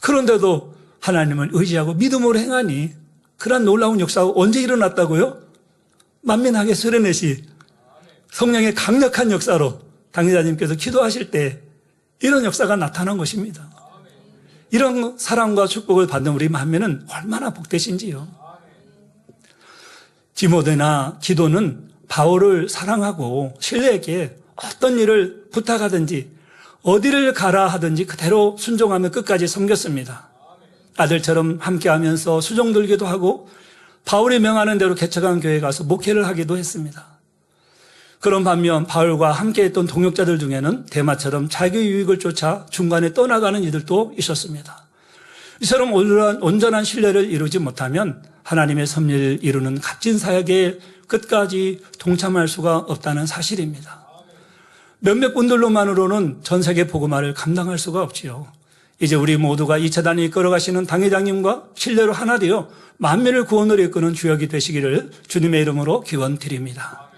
그런데도 하나님을 의지하고 믿음으로 행하니 그런 놀라운 역사가 언제 일어났다고요? 만민하게 수련회시 성령의 강력한 역사로 당회자님께서 기도하실 때 이런 역사가 나타난 것입니다. 이런 사랑과 축복을 받는 우리 만민은 얼마나 복되신지요. 디모데나 기도는 바울을 사랑하고 신뢰에게 어떤 일을 부탁하든지 어디를 가라 하든지 그대로 순종하며 끝까지 섬겼습니다. 아들처럼 함께하면서 수종 들기도 하고 바울이 명하는 대로 개척한 교회에 가서 목회를 하기도 했습니다. 그런 반면 바울과 함께했던 동역자들 중에는 대마처럼 자기 유익을 쫓아 중간에 떠나가는 이들도 있었습니다. 이처럼 온전한 신뢰를 이루지 못하면 하나님의 섭리를 이루는 값진 사역에 끝까지 동참할 수가 없다는 사실입니다. 몇몇 분들로만으로는 전 세계 복음화를 감당할 수가 없지요. 이제 우리 모두가 이 재단이 이끌어가시는 당회장님과 신뢰로 하나 되어 만민을 구원으로 이끄는 주역이 되시기를 주님의 이름으로 기원드립니다.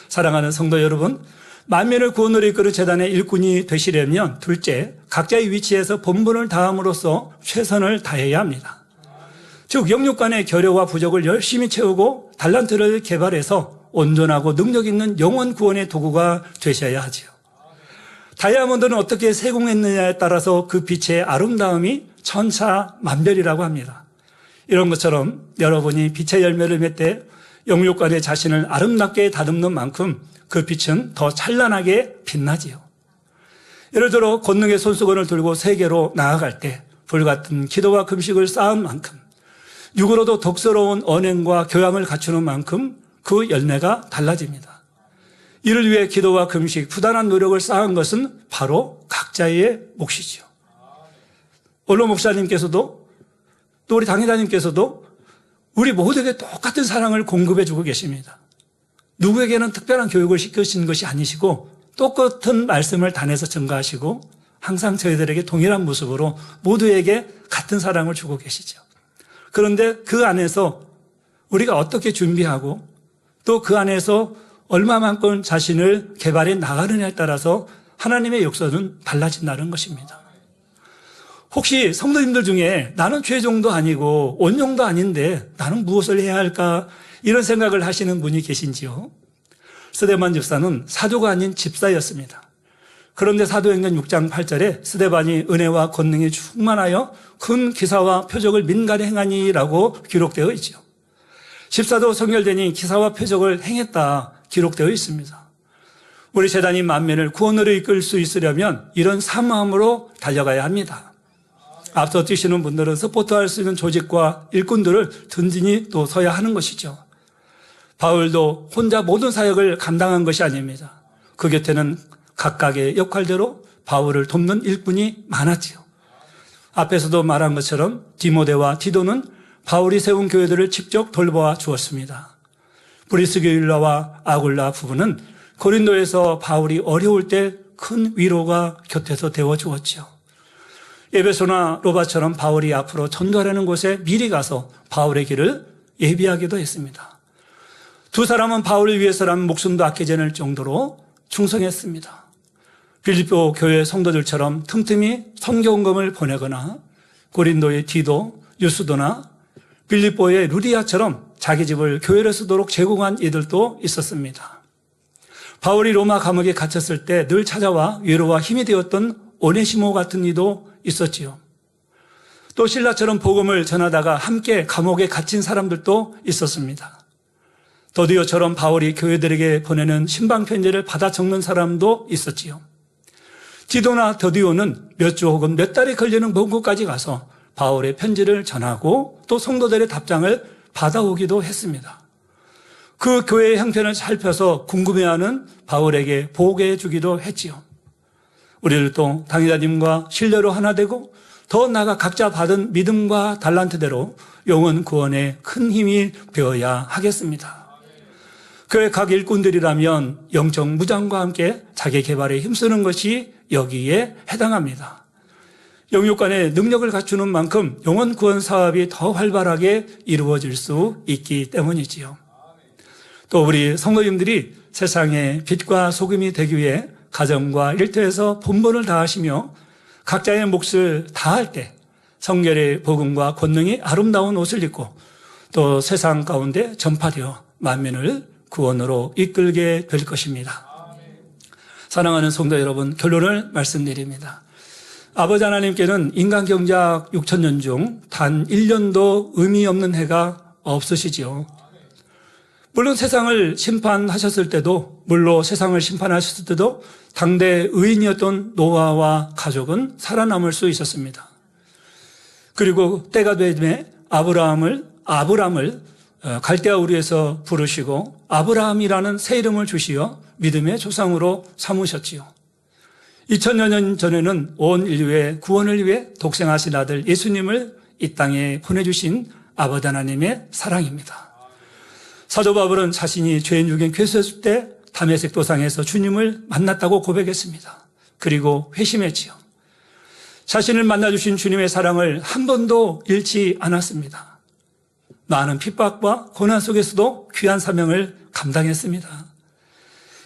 사랑하는 성도 여러분, 만민을 구원으로 이끄는 재단의 일꾼이 되시려면 둘째, 각자의 위치에서 본분을 다함으로써 최선을 다해야 합니다. 즉 영육 간의 결여와 부족을 열심히 채우고 달란트를 개발해서 온전하고 능력 있는 영원 구원의 도구가 되셔야 하지요. 다이아몬드는 어떻게 세공했느냐에 따라서 그 빛의 아름다움이 천차만별이라고 합니다. 이런 것처럼 여러분이 빛의 열매를 맺되 영육 간의 자신을 아름답게 다듬는 만큼 그 빛은 더 찬란하게 빛나지요. 예를 들어 권능의 손수건을 들고 세계로 나아갈 때 불같은 기도와 금식을 쌓은 만큼 육으로도 덕스러운 언행과 교양을 갖추는 만큼 그 열매가 달라집니다. 이를 위해 기도와 금식, 부단한 노력을 쌓은 것은 바로 각자의 몫이지요. 원로 목사님께서도 또 우리 당회자님께서도 우리 모두에게 똑같은 사랑을 공급해 주고 계십니다. 누구에게는 특별한 교육을 시키신 것이 아니시고 똑같은 말씀을 단에서 전가하시고 항상 저희들에게 동일한 모습으로 모두에게 같은 사랑을 주고 계시죠. 그런데 그 안에서 우리가 어떻게 준비하고 또 그 안에서 얼마만큼 자신을 개발해 나가느냐에 따라서 하나님의 역사는 달라진다는 것입니다. 혹시 성도님들 중에 나는 죄종도 아니고 원종도 아닌데 나는 무엇을 해야 할까 이런 생각을 하시는 분이 계신지요? 스데반 집사는 사도가 아닌 집사였습니다. 그런데 사도행전 6장 8절에 스데반이 은혜와 권능이 충만하여 큰 기사와 표적을 민간에 행하니라고 기록되어 있죠. 집사도 성결되니 기사와 표적을 행했다 기록되어 있습니다. 우리 재단이 만민을 구원으로 이끌 수 있으려면 이런 사모함으로 달려가야 합니다. 앞서 뛰시는 분들은 서포트할 수 있는 조직과 일꾼들을 든든히 또 서야 하는 것이죠. 바울도 혼자 모든 사역을 감당한 것이 아닙니다. 그 곁에는 각각의 역할대로 바울을 돕는 일꾼이 많았지요. 앞에서도 말한 것처럼 디모데와 디도는 바울이 세운 교회들을 직접 돌보아 주었습니다. 브리스길라와 아굴라 부부는 고린도에서 바울이 어려울 때 큰 위로가 곁에서 되어 주었지요. 에베소나 로바처럼 바울이 앞으로 전도하려는 곳에 미리 가서 바울의 길을 예비하기도 했습니다. 두 사람은 바울을 위해서라면 목숨도 아끼지 않을 정도로 충성했습니다. 빌립보 교회 성도들처럼 틈틈이 선교원금을 보내거나 고린도의 디도, 유스도나 빌립보의 루디아처럼 자기 집을 교회로 쓰도록 제공한 이들도 있었습니다. 바울이 로마 감옥에 갇혔을 때 늘 찾아와 위로와 힘이 되었던 오네시모 같은 이도 있었지요. 또 신라처럼 복음을 전하다가 함께 감옥에 갇힌 사람들도 있었습니다. 더디오처럼 바울이 교회들에게 보내는 신방편지를 받아 적는 사람도 있었지요. 디도나 더디오는 몇 주 혹은 몇 달이 걸리는 먼 곳까지 가서 바울의 편지를 전하고 또 성도들의 답장을 받아오기도 했습니다. 그 교회의 형편을 살펴서 궁금해하는 바울에게 보고해 주기도 했지요. 우리들도 당회자님과 신뢰로 하나 되고 더 나아가 각자 받은 믿음과 달란트대로 영혼 구원에 큰 힘이 되어야 하겠습니다. 교회 각 일꾼들이라면 영적 무장과 함께 자기 개발에 힘쓰는 것이 여기에 해당합니다. 영육 간의 능력을 갖추는 만큼 영혼 구원 사업이 더 활발하게 이루어질 수 있기 때문이지요. 또 우리 성도님들이 세상의 빛과 소금이 되기 위해 가정과 일터에서 본분을 다하시며 각자의 몫을 다할 때 성결의 복음과 권능이 아름다운 옷을 입고 또 세상 가운데 전파되어 만민을 구원으로 이끌게 될 것입니다. 사랑하는 성도 여러분, 결론을 말씀드립니다. 아버지 하나님께는 인간 경작 6천년 중 단 1년도 의미 없는 해가 없으시지요. 물론 세상을 심판하셨을 때도, 물론 세상을 심판하셨을 때도 당대 의인이었던 노아와 가족은 살아남을 수 있었습니다. 그리고 때가 되매 아브라함을 갈대아 우리에서 부르시고 아브라함이라는 새 이름을 주시어 믿음의 조상으로 삼으셨지요. 2000여 년 전에는 온 인류의 구원을 위해 독생하신 아들 예수님을 이 땅에 보내주신 아버지 하나님의 사랑입니다. 사도 바울은 자신이 죄인 중에 괴수였을 때 다메섹 도상에서 주님을 만났다고 고백했습니다. 그리고 회심했지요. 자신을 만나주신 주님의 사랑을 한 번도 잃지 않았습니다. 많은 핍박과 고난 속에서도 귀한 사명을 감당했습니다.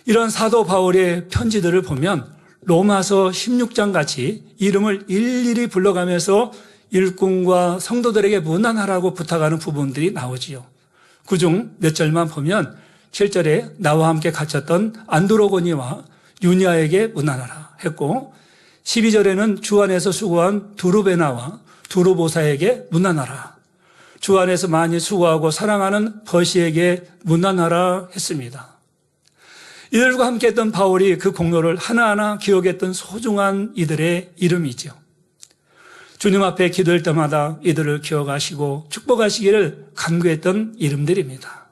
이런 사도 바울의 편지들을 보면 로마서 16장 같이 이름을 일일이 불러가면서 일꾼과 성도들에게 문안하라고 부탁하는 부분들이 나오지요. 그중 몇 절만 보면 7절에 나와 함께 갇혔던 안드로고니와 유니아에게 문안하라 했고 12절에는 주 안에서 수고한 두루베나와 두루보사에게 문안하라. 주 안에서 많이 수고하고 사랑하는 버시에게 문안하라 했습니다. 이들과 함께했던 바울이 그 공로를 하나하나 기억했던 소중한 이들의 이름이죠. 주님 앞에 기도할 때마다 이들을 기억하시고 축복하시기를 간구했던 이름들입니다.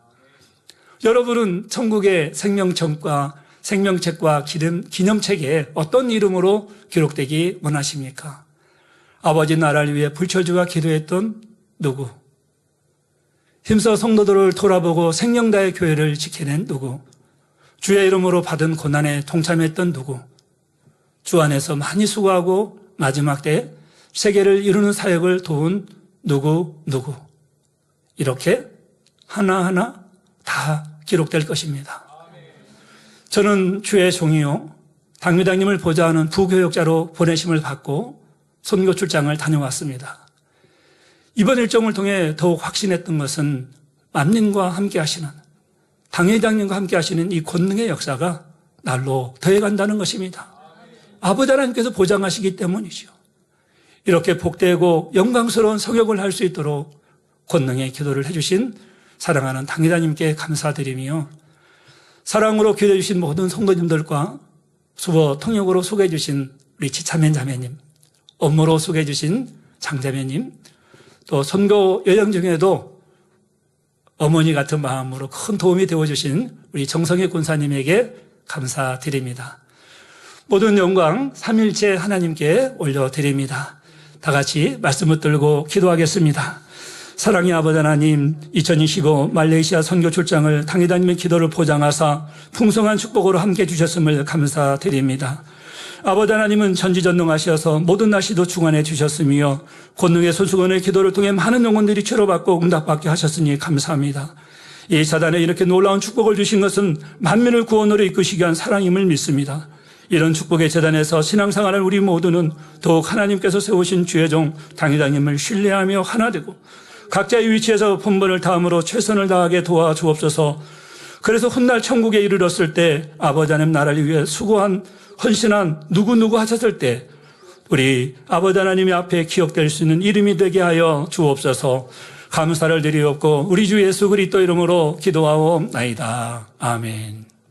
여러분은 천국의 생명책과 기념책에 어떤 이름으로 기록되기 원하십니까? 아버지 나라를 위해 불철주가 기도했던 누구? 힘써 성도들을 돌아보고 생명 다해 교회를 지켜낸 누구? 주의 이름으로 받은 고난에 동참했던 누구? 주 안에서 많이 수고하고 마지막 때에 세계를 이루는 사역을 도운 누구? 이렇게 하나하나 다 기록될 것입니다. 저는 주의 종이요 당회장님을 보좌하는 부교역자로 보내심을 받고 선교 출장을 다녀왔습니다. 이번 일정을 통해 더욱 확신했던 것은 만민과 함께 하시는 당회장님과 함께 하시는 이 권능의 역사가 날로 더해간다는 것입니다. 아버지 하나님께서 보장하시기 때문이죠. 이렇게 복되고 영광스러운 성역을 할 수 있도록 권능의 기도를 해주신 사랑하는 당회장님께 감사드리며 사랑으로 기도해 주신 모든 성도님들과 수보 통역으로 소개해 주신 우리 지차면 자매님, 업무로 소개해 주신 장자매님, 또 선교 여행 중에도 어머니 같은 마음으로 큰 도움이 되어주신 우리 정성희 군사님에게 감사드립니다. 모든 영광 삼일째 하나님께 올려드립니다. 다 같이 말씀을 들고 기도하겠습니다. 사랑의 아버지 하나님, 2025 말레이시아 선교 출장을 당회장님의 기도를 포장하사 풍성한 축복으로 함께 주셨음을 감사드립니다. 아버지 하나님은 전지전능하셔서 모든 날씨도 주관해 주셨으며 권능의 손수건의 기도를 통해 많은 영혼들이 치료받고 응답받게 하셨으니 감사합니다. 이 사단에 이렇게 놀라운 축복을 주신 것은 만민을 구원으로 이끄시기 위한 사랑임을 믿습니다. 이런 축복의 재단에서 신앙생활을 우리 모두는 더욱 하나님께서 세우신 주의 종 당회장님을 신뢰하며 하나 되고 각자의 위치에서 본분을 다함으로 최선을 다하게 도와주옵소서. 그래서 훗날 천국에 이르렀을 때 아버지 하나님 나라를 위해 수고한 헌신한 누구 하셨을 때 우리 아버지 하나님의 앞에 기억될 수 있는 이름이 되게 하여 주옵소서. 감사를 드리옵고 우리 주 예수 그리스도 이름으로 기도하옵나이다. 아멘.